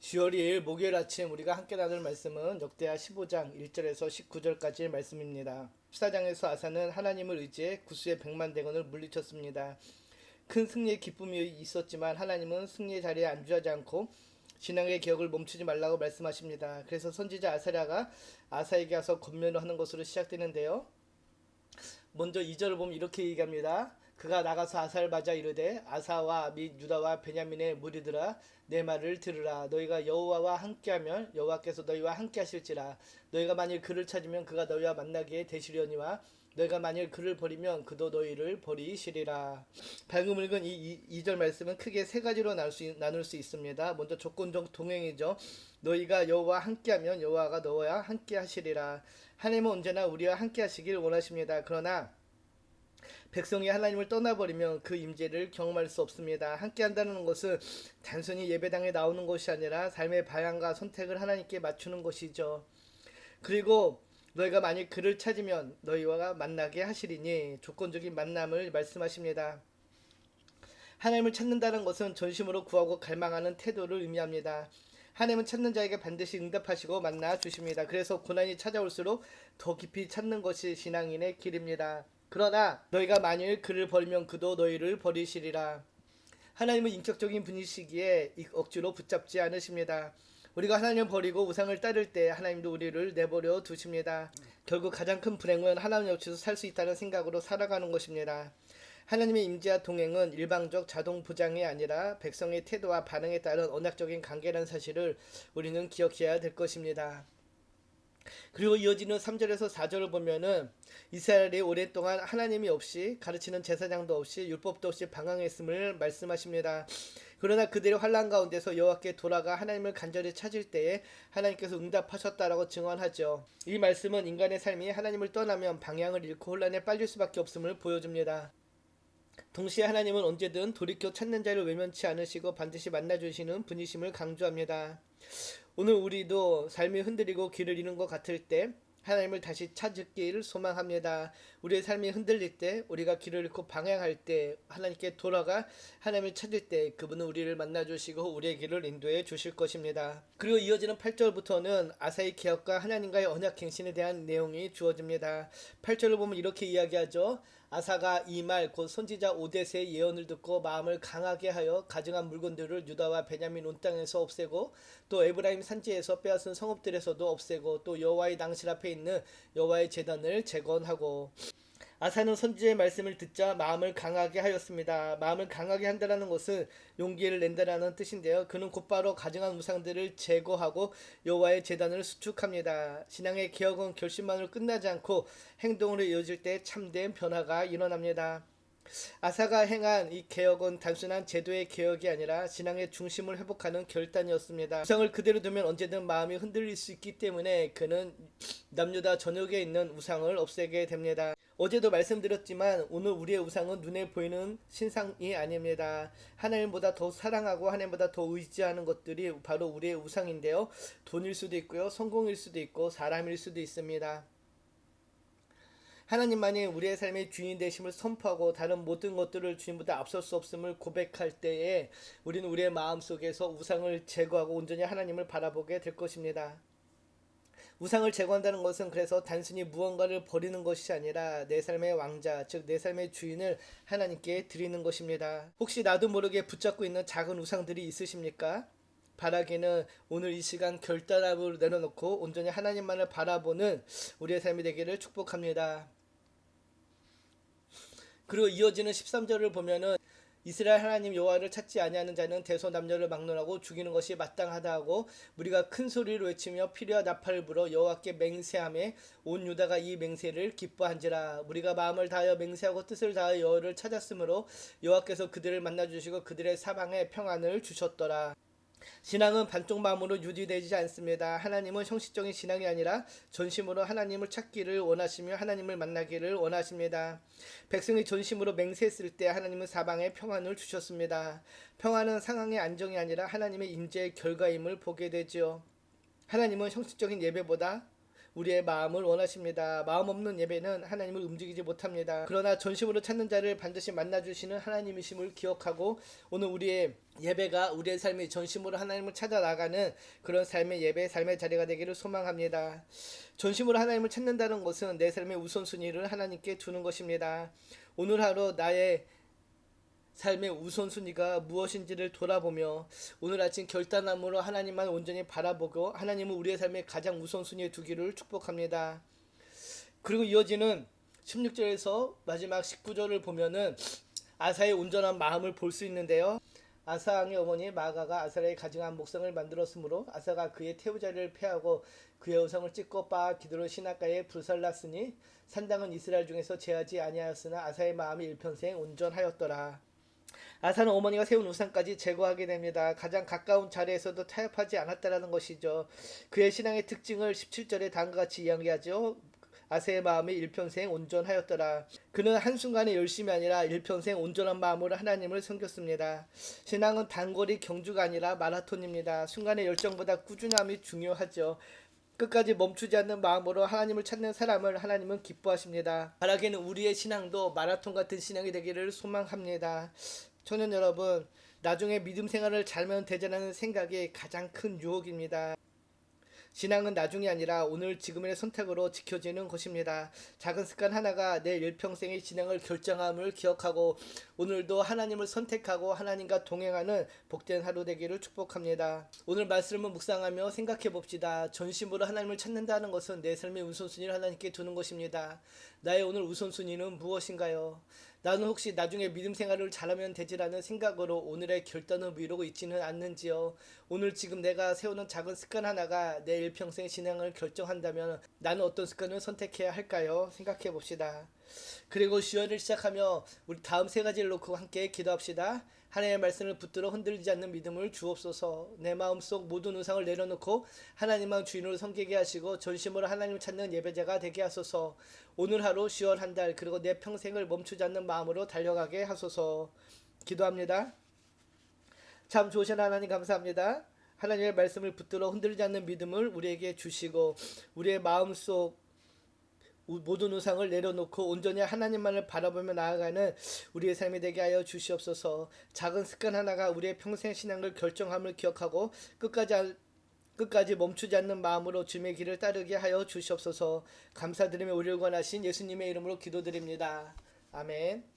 10월 2일 목요일 아침 우리가 함께 나눌 말씀은 역대하 15장 1절에서 19절까지의 말씀입니다. 14장에서 아사는 하나님을 의지해 구스의 100만 대군을 물리쳤습니다. 큰 승리의 기쁨이 있었지만 하나님은 승리의 자리에 안주하지 않고 신앙의 기억을 멈추지 말라고 말씀하십니다. 그래서 선지자 아사랴가 아사에게 와서 권면을 하는 것으로 시작되는데요. 먼저 2절을 보면 이렇게 얘기합니다. 그가 나가서 아사를 맞아 이르되 아사와 및 유다와 베냐민의 무리들아 내 말을 들으라. 너희가 여호와와 함께하면 여호와께서 너희와 함께하실지라. 너희가 만일 그를 찾으면 그가 너희와 만나게 되시려니와 너희가 만일 그를 버리면 그도 너희를 버리시리라. 방금 읽은 이 2절 말씀은 크게 세 가지로 나눌 수 있습니다. 먼저 조건적 동행이죠. 너희가 여호와와 함께하면 여호와가 너와 함께하시리라. 하나님은 언제나 우리와 함께하시길 원하십니다. 그러나 백성이 하나님을 떠나버리면 그 임재를 경험할 수 없습니다. 함께한다는 것은 단순히 예배당에 나오는 것이 아니라 삶의 방향과 선택을 하나님께 맞추는 것이죠. 그리고 너희가 만일 그를 찾으면 너희와 만나게 하시리니 조건적인 만남을 말씀하십니다. 하나님을 찾는다는 것은 전심으로 구하고 갈망하는 태도를 의미합니다. 하나님은 찾는 자에게 반드시 응답하시고 만나 주십니다. 그래서 고난이 찾아올수록 더 깊이 찾는 것이 신앙인의 길입니다. 그러나 너희가 만일 그를 버리면 그도 너희를 버리시리라. 하나님은 인격적인 분이시기에 억지로 붙잡지 않으십니다. 우리가 하나님을 버리고 우상을 따를 때 하나님도 우리를 내버려 두십니다. 결국 가장 큰 불행은 하나님 없이도 살 수 있다는 생각으로 살아가는 것입니다. 하나님의 임재와 동행은 일방적 자동 보장이 아니라 백성의 태도와 반응에 따른 언약적인 관계라는 사실을 우리는 기억해야 될 것입니다. 그리고 이어지는 3절에서 4절을 보면은 이스라엘이 오랫동안 하나님이 없이 가르치는 제사장도 없이 율법도 없이 방황했음을 말씀하십니다. 그러나 그들의 환난 가운데서 여호와께 돌아가 하나님을 간절히 찾을 때에 하나님께서 응답하셨다라고 증언하죠. 이 말씀은 인간의 삶이 하나님을 떠나면 방향을 잃고 혼란에 빠질 수밖에 없음을 보여줍니다. 동시에 하나님은 언제든 돌이켜 찾는 자를 외면치 않으시고 반드시 만나주시는 분이심을 강조합니다. 오늘 우리도 삶이 흔들리고 길을 잃은 것 같을 때 하나님을 다시 찾기를 소망합니다. 우리의 삶이 흔들릴 때, 우리가 길을 잃고 방향할 때, 하나님께 돌아가 하나님을 찾을 때 그분은 우리를 만나주시고 우리의 길을 인도해 주실 것입니다. 그리고 이어지는 8절부터는 아사의 개혁과 하나님과의 언약 갱신에 대한 내용이 주어집니다. 8절을 보면 이렇게 이야기하죠. 아사가 이 말 곧 선지자 오뎃의 예언을 듣고 마음을 강하게 하여 가증한 물건들을 유다와 베냐민 온 땅에서 없애고 또 에브라임 산지에서 빼앗은 성읍들에서도 없애고 또 여호와의 낭실 앞에 있는 여호와의 제단을 재건하고. 아사는 선지자의 말씀을 듣자 마음을 강하게 하였습니다. 마음을 강하게 한다는 것은 용기를 낸다라는 뜻인데요. 그는 곧바로 가증한 우상들을 제거하고 여호와의 제단을 수축합니다. 신앙의 개혁은 결심만으로 끝나지 않고 행동으로 이어질 때 참된 변화가 일어납니다. 아사가 행한 이 개혁은 단순한 제도의 개혁이 아니라 신앙의 중심을 회복하는 결단이었습니다. 우상을 그대로 두면 언제든 마음이 흔들릴 수 있기 때문에 그는 남유다 전역에 있는 우상을 없애게 됩니다. 어제도 말씀드렸지만 오늘 우리의 우상은 눈에 보이는 신상이 아닙니다. 하나님보다 더 사랑하고 하나님보다 더 의지하는 것들이 바로 우리의 우상인데요. 돈일 수도 있고요. 성공일 수도 있고 사람일 수도 있습니다. 하나님만이 우리의 삶의 주인 되심을 선포하고 다른 모든 것들을 주님보다 앞설 수 없음을 고백할 때에 우리는 우리의 마음속에서 우상을 제거하고 온전히 하나님을 바라보게 될 것입니다. 우상을 제거한다는 것은 그래서 단순히 무언가를 버리는 것이 아니라 내 삶의 왕자, 즉 내 삶의 주인을 하나님께 드리는 것입니다. 혹시 나도 모르게 붙잡고 있는 작은 우상들이 있으십니까? 바라기는 오늘 이 시간 결단함을 내려놓고 온전히 하나님만을 바라보는 우리의 삶이 되기를 축복합니다. 그리고 이어지는 13절을 보면은 이스라엘 하나님 여호와를 찾지 아니하는 자는 대소남녀를 막론하고 죽이는 것이 마땅하다 하고 우리가 큰 소리로 외치며 피리와 나팔을 불어 여호와께 맹세하매 온 유다가 이 맹세를 기뻐한지라. 우리가 마음을 다하여 맹세하고 뜻을 다하여 여호와를 찾았으므로 여호와께서 그들을 만나주시고 그들의 사방에 평안을 주셨더라. 신앙은 반쪽 마음으로 유지되지 않습니다. 하나님은 형식적인 신앙이 아니라 전심으로 하나님을 찾기를 원하시며 하나님을 만나기를 원하십니다. 백성이 전심으로 맹세했을 때 하나님은 사방에 평안을 주셨습니다. 평안은 상황의 안정이 아니라 하나님의 임재의 결과임을 보게 되지요. 하나님은 형식적인 예배보다 우리의 마음을 원하십니다. 마음 없는 예배는 하나님을 움직이지 못합니다. 그러나 전심으로 찾는 자를 반드시 만나주시는 하나님이심을 기억하고 오늘 우리의 예배가 우리의 삶이 전심으로 하나님을 찾아 나가는 그런 삶의 예배, 삶의 자리가 되기를 소망합니다. 전심으로 하나님을 찾는다는 것은 내 삶의 우선순위를 하나님께 두는 것입니다. 오늘 하루 나의 삶의 우선순위가 무엇인지를 돌아보며 오늘 아침 결단함으로 하나님만 온전히 바라보고 하나님을 우리의 삶의 가장 우선순위에 두기를 축복합니다. 그리고 이어지는 16절에서 마지막 19절을 보면은 아사의 온전한 마음을 볼 수 있는데요. 아사 왕의 어머니 마아가가 아사의 가증한 목상을 만들었으므로 아사가 그의 태우자리를 패하고 그의 우상을 찢고 빻아 기드론 시냇가에 불살랐으니 산당은 이스라엘 중에서 제하지 아니하였으나 아사의 마음이 일평생 온전하였더라. 아사는 어머니가 세운 우상까지 제거하게 됩니다. 가장 가까운 자리에서도 타협하지 않았다라는 것이죠. 그의 신앙의 특징을 17절에 다음과 같이 이야기하죠. 아사의 마음이 일평생 온전하였더라. 그는 한순간의 열심이 아니라 일평생 온전한 마음으로 하나님을 섬겼습니다. 신앙은 단거리 경주가 아니라 마라톤입니다. 순간의 열정보다 꾸준함이 중요하죠. 끝까지 멈추지 않는 마음으로 하나님을 찾는 사람을 하나님은 기뻐하십니다. 바라기는 우리의 신앙도 마라톤 같은 신앙이 되기를 소망합니다. 청년 여러분, 나중에 믿음 생활을 잘하면 되자라는 생각이 가장 큰 유혹입니다. 신앙은 나중이 아니라 오늘 지금의 선택으로 지켜지는 것입니다. 작은 습관 하나가 내 일평생의 신앙을 결정함을 기억하고 오늘도 하나님을 선택하고 하나님과 동행하는 복된 하루 되기를 축복합니다. 오늘 말씀을 묵상하며 생각해 봅시다. 전심으로 하나님을 찾는다는 것은 내 삶의 우선순위를 하나님께 두는 것입니다. 나의 오늘 우선순위는 무엇인가요? 나는 혹시 나중에 믿음 생활을 잘하면 되지라는 생각으로 오늘의 결단을 미루고 있지는 않는지요? 오늘 지금 내가 세우는 작은 습관 하나가 내 일평생 신앙을 결정한다면 나는 어떤 습관을 선택해야 할까요? 생각해 봅시다. 그리고 주연을 시작하며 우리 다음 세 가지를 놓고 함께 기도합시다. 하나님의 말씀을 붙들어 흔들리지 않는 믿음을 주옵소서. 내 마음속 모든 우상을 내려놓고 하나님만 주인으로 섬기게 하시고 전심으로 하나님을 찾는 예배자가 되게 하소서. 오늘 하루 10월 한 달 그리고 내 평생을 멈추지 않는 마음으로 달려가게 하소서. 기도합니다. 참 좋으신 하나님 감사합니다. 하나님의 말씀을 붙들어 흔들리지 않는 믿음을 우리에게 주시고 우리의 마음속 모든 우상을 내려놓고 온전히 하나님만을 바라보며 나아가는 우리의 삶이 되게 하여 주시옵소서. 작은 습관 하나가 우리의 평생 신앙을 결정함을 기억하고 끝까지 멈추지 않는 마음으로 주님의 길을 따르게 하여 주시옵소서. 감사드리며 우리를 권하신 예수님의 이름으로 기도드립니다. 아멘.